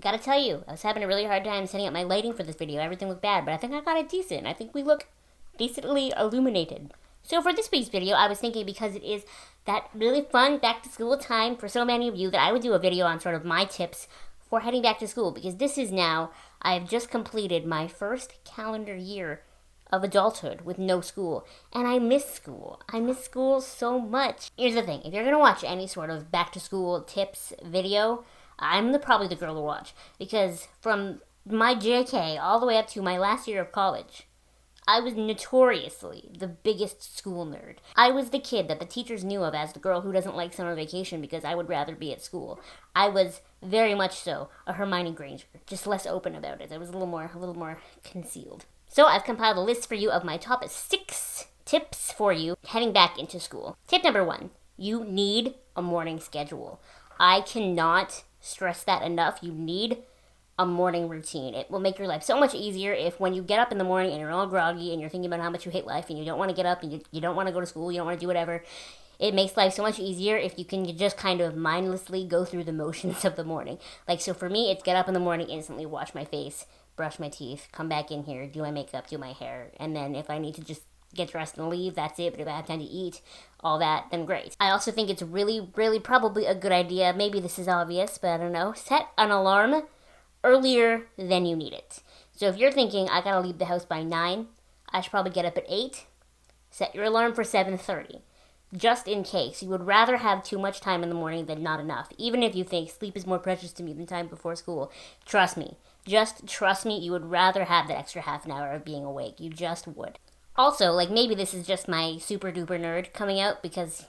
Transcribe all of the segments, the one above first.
Gotta tell you, I was having a really hard time setting up my lighting for this video. Everything looked bad, but I think I got it decent. I think we look decently illuminated. So for this week's video, I was thinking because it is that really fun back to school time for so many of you that I would do a video on sort of my tips for heading back to school, because this is now, I have just completed my first calendar year of adulthood with no school, and I miss school. I miss school so much. Here's the thing, if you're gonna watch any sort of back to school tips video, I'm probably the girl to watch, because from my JK all the way up to my last year of college, I was notoriously the biggest school nerd. I was the kid that the teachers knew of as the girl who doesn't like summer vacation because I would rather be at school. I was very much so a Hermione Granger, just less open about it. I was a little more concealed. So I've compiled a list for you of my top 6 tips for you heading back into school. Tip number 1, you need a morning schedule. I cannot stress that enough. You need a morning routine. It will make your life so much easier if when you get up in the morning and you're all groggy and you're thinking about how much you hate life and you don't want to get up and you don't want to go to school, you don't want to do whatever, it makes life so much easier if you can just kind of mindlessly go through the motions of the morning. Like, so for me, it's get up in the morning, instantly wash my face, brush my teeth, come back in here, do my makeup, do my hair, and then if I need to just get dressed and leave, that's it. But if I have time to eat, all that, then great. I also think it's really probably a good idea, maybe this is obvious, but I don't know, set an alarm earlier than you need it. So if you're thinking, I gotta leave the house by 9, I should probably get up at 8, set your alarm for 7:30. Just in case. You would rather have too much time in the morning than not enough. Even if you think sleep is more precious to me than time before school. Trust me. Just trust me, you would rather have that extra half an hour of being awake. You just would. Also, like, maybe this is just my super duper nerd coming out because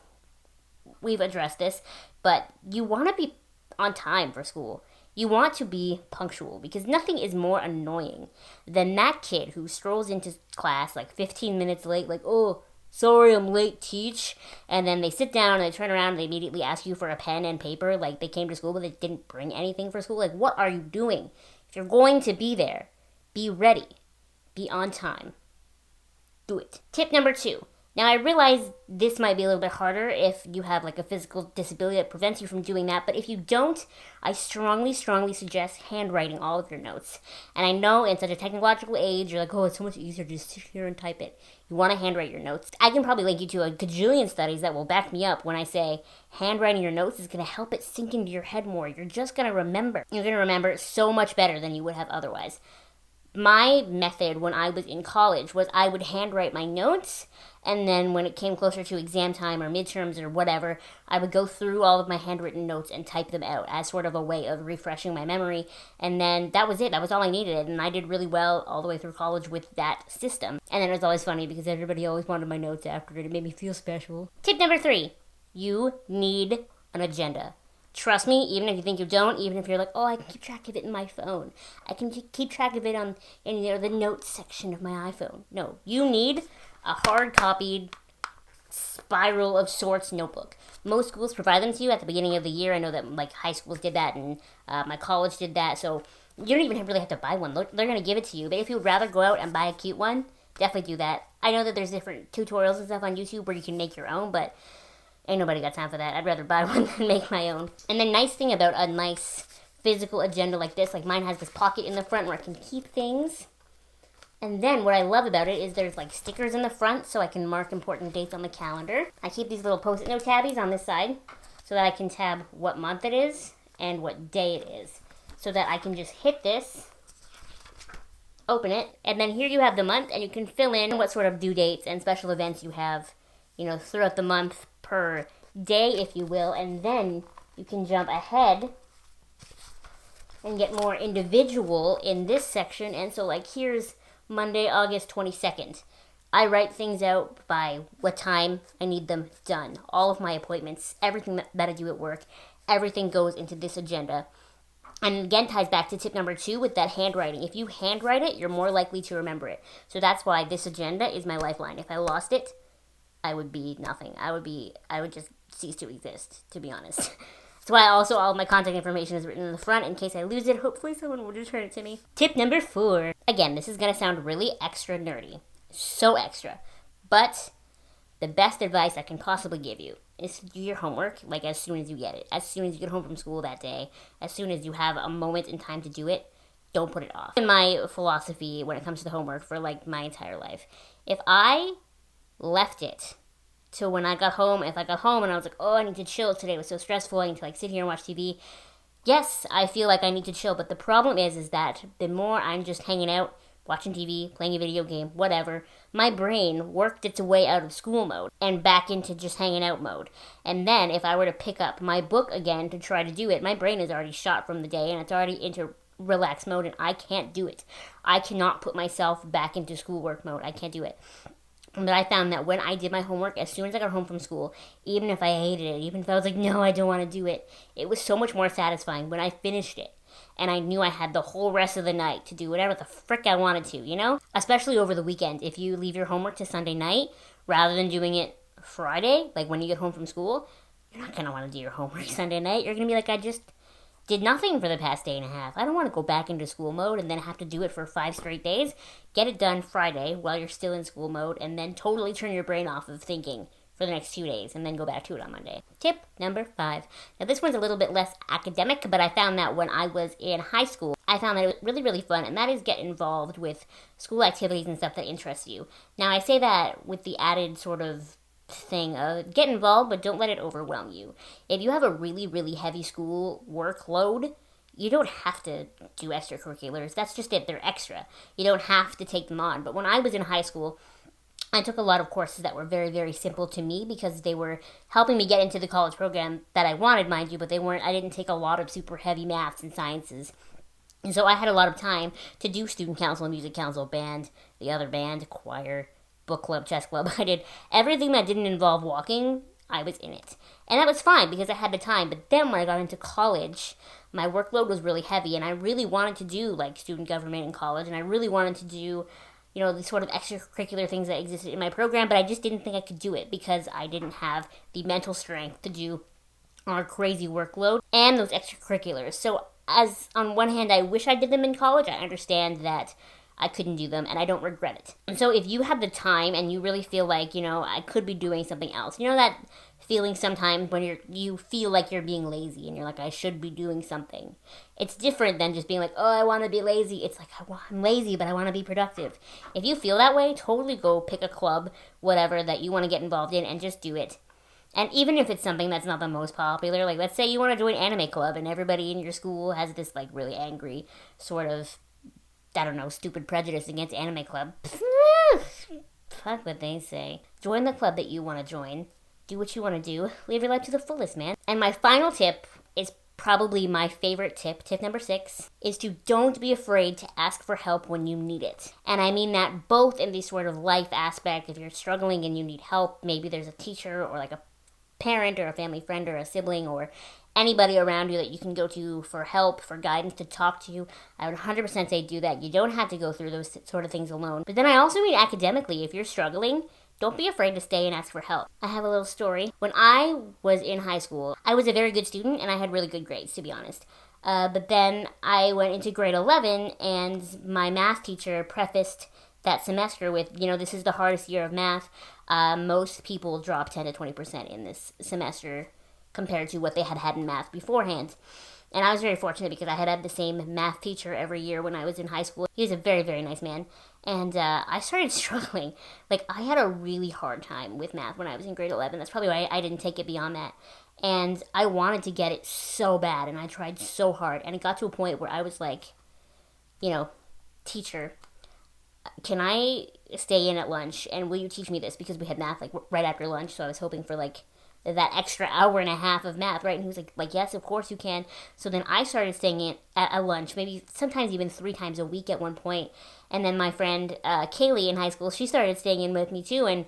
we've addressed this, but you want to be on time for school. You want to be punctual, because nothing is more annoying than that kid who strolls into class like 15 minutes late, like, oh, sorry I'm late, teach, and then they sit down and they turn around and they immediately ask you for a pen and paper, like they came to school but they didn't bring anything for school. Like, what are you doing? If you're going to be there, be ready, be on time, do it. Tip number 2. Now, I realize this might be a little bit harder if you have like a physical disability that prevents you from doing that, but if you don't, I strongly suggest handwriting all of your notes. And I know in such a technological age, you're like, oh, it's so much easier to just sit here and type it. You want to handwrite your notes. I can probably link you to a gajillion studies that will back me up when I say handwriting your notes is going to help it sink into your head more. You're just going to remember. You're going to remember so much better than you would have otherwise. My method when I was in college was I would handwrite my notes, and then when it came closer to exam time or midterms or whatever, I would go through all of my handwritten notes and type them out as sort of a way of refreshing my memory, and then that was it. That was all I needed, and I did really well all the way through college with that system. And then it was always funny because everybody always wanted my notes after it. It made me feel special. Tip number 3, you need an agenda. Trust me, even if you think you don't, even if you're like, oh, I can keep track of it in my phone. I can keep track of it in the notes section of my iPhone. No, you need a hard-copied spiral of sorts notebook. Most schools provide them to you at the beginning of the year. I know that like high schools did that and my college did that. So you don't even really have to buy one. They're going to give it to you. But if you'd rather go out and buy a cute one, definitely do that. I know that there's different tutorials and stuff on YouTube where you can make your own, but ain't nobody got time for that. I'd rather buy one than make my own. And the nice thing about a nice physical agenda like this, like mine has this pocket in the front where I can keep things. And then what I love about it is there's like stickers in the front so I can mark important dates on the calendar. I keep these little post-it note tabbies on this side so that I can tab what month it is and what day it is. So that I can just hit this, open it, and then here you have the month and you can fill in what sort of due dates and special events you have, you know, throughout the month per day, if you will, and then you can jump ahead and get more individual in this section. And so like here's Monday, August 22nd. I write things out by what time I need them done. All of my appointments, everything that I do at work, everything goes into this agenda. And again, ties back to tip number 2 with that handwriting. If you handwrite it, you're more likely to remember it. So that's why this agenda is my lifeline. If I lost it, I would be nothing. I would just cease to exist, to be honest. That's why also all of my contact information is written in the front in case I lose it. Hopefully someone will return it to me. Tip number 4. Again, this is going to sound really extra nerdy. So extra. But the best advice I can possibly give you is to do your homework, like, as soon as you get it. As soon as you get home from school that day, as soon as you have a moment in time to do it, don't put it off. In my philosophy when it comes to the homework for, like, my entire life, if I left it to when I got home, if I got home and I was like, oh, I need to chill today, it was so stressful, I need to, like, sit here and watch TV, yes, I feel like I need to chill, but the problem is that the more I'm just hanging out, watching TV, playing a video game, whatever, my brain worked its way out of school mode and back into just hanging out mode. And then if I were to pick up my book again to try to do it, my brain is already shot from the day and it's already into relaxed mode, and I can't do it. I cannot put myself back into schoolwork mode. I can't do it. But I found that when I did my homework, as soon as I got home from school, even if I hated it, even if I was like, no, I don't want to do it, it was so much more satisfying when I finished it. And I knew I had the whole rest of the night to do whatever the frick I wanted to, you know? Especially over the weekend. If you leave your homework to Sunday night, rather than doing it Friday, like when you get home from school, you're not going to want to do your homework Sunday night. You're going to be like, I just did nothing for the past day and a half. I don't want to go back into school mode and then have to do it for 5 straight days. Get it done Friday while you're still in school mode, and then totally turn your brain off of thinking for the next 2 days, and then go back to it on Monday. Tip number 5. Now this one's a little bit less academic, but I found that when I was in high school, I found that it was really, really fun, and that is get involved with school activities and stuff that interest you. Now I say that with the added sort of thing of get involved, but don't let it overwhelm you. If you have a really, really heavy school workload, you don't have to do extracurriculars. That's just it. They're extra. You don't have to take them on. But when I was in high school, I took a lot of courses that were very, very simple to me because they were helping me get into the college program that I wanted, mind you, but I didn't take a lot of super heavy maths and sciences. And so I had a lot of time to do student council, music council, band, the other band, choir, book club, chess club. I did everything that didn't involve walking. I was in it. And that was fine because I had the time. But then when I got into college, my workload was really heavy, and I really wanted to do, like, student government in college, and I really wanted to do, you know, the sort of extracurricular things that existed in my program, but I just didn't think I could do it because I didn't have the mental strength to do our crazy workload and those extracurriculars. So as on one hand, I wish I did them in college. I understand that I couldn't do them, and I don't regret it. And so if you have the time and you really feel like, you know, I could be doing something else, you know that feeling sometimes when you feel like you're being lazy and you're like, I should be doing something. It's different than just being like, oh, I want to be lazy. It's like, I'm lazy, but I want to be productive. If you feel that way, totally go pick a club, whatever, that you want to get involved in, and just do it. And even if it's something that's not the most popular, like let's say you want to join anime club and everybody in your school has this like really angry sort of, I don't know, stupid prejudice against anime club. Fuck what they say. Join the club that you want to join. Do what you want to do. Live your life to the fullest, man. And my final tip is probably my favorite tip. Tip number 6 is to don't be afraid to ask for help when you need it. And I mean that both in the sort of life aspect. If you're struggling and you need help, maybe there's a teacher or like a parent or a family friend or a sibling or anybody around you that you can go to for help, for guidance, to talk to you. I would 100% say do that. You don't have to go through those sort of things alone. But then I also mean academically. If you're struggling, don't be afraid to stay and ask for help. I have a little story. When I was in high school, I was a very good student and I had really good grades, to be honest. But then I went into grade 11 and my math teacher prefaced that semester with, you know, this is the hardest year of math. Most people drop 10 to 20% in this semester compared to what they had had in math beforehand. And I was very fortunate because I had the same math teacher every year when I was in high school. He was a very, very nice man. And I started struggling. Like, I had a really hard time with math when I was in grade 11. That's probably why I didn't take it beyond that. And I wanted to get it so bad, and I tried so hard. And it got to a point where I was like, you know, teacher, can I stay in at lunch, and will you teach me this? Because we had math, like, right after lunch, so I was hoping for, like, that extra hour and a half of math, right? And he was like, yes, of course you can. So then I started staying in at lunch, maybe sometimes even 3 times a week at one point. And then my friend Kaylee in high school, she started staying in with me too. And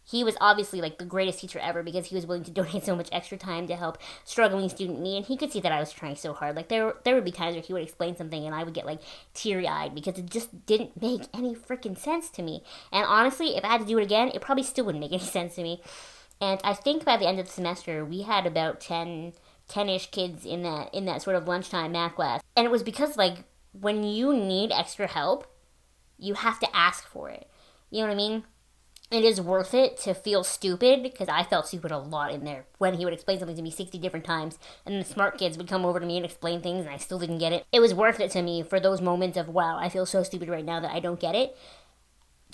he was obviously like the greatest teacher ever because he was willing to donate so much extra time to help struggling student me. And he could see that I was trying so hard. Like there would be times where he would explain something and I would get like teary-eyed because it just didn't make any freaking sense to me. And honestly, if I had to do it again, it probably still wouldn't make any sense to me. And I think by the end of the semester, we had about 10-ish kids in that sort of lunchtime math class. And it was because, like, when you need extra help, you have to ask for it. You know what I mean? it is worth it to feel stupid, because I felt stupid a lot in there when he would explain something to me 60 different times, and the smart kids would come over to me and explain things, and I still didn't get it. It was worth it to me for those moments of, wow, I feel so stupid right now that I don't get it,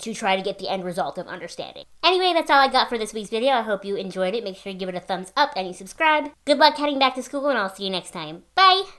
to try to get the end result of understanding. Anyway, that's all I got for this week's video. I hope you enjoyed it. Make sure you give it a thumbs up and you subscribe. Good luck heading back to school, and I'll see you next time. Bye!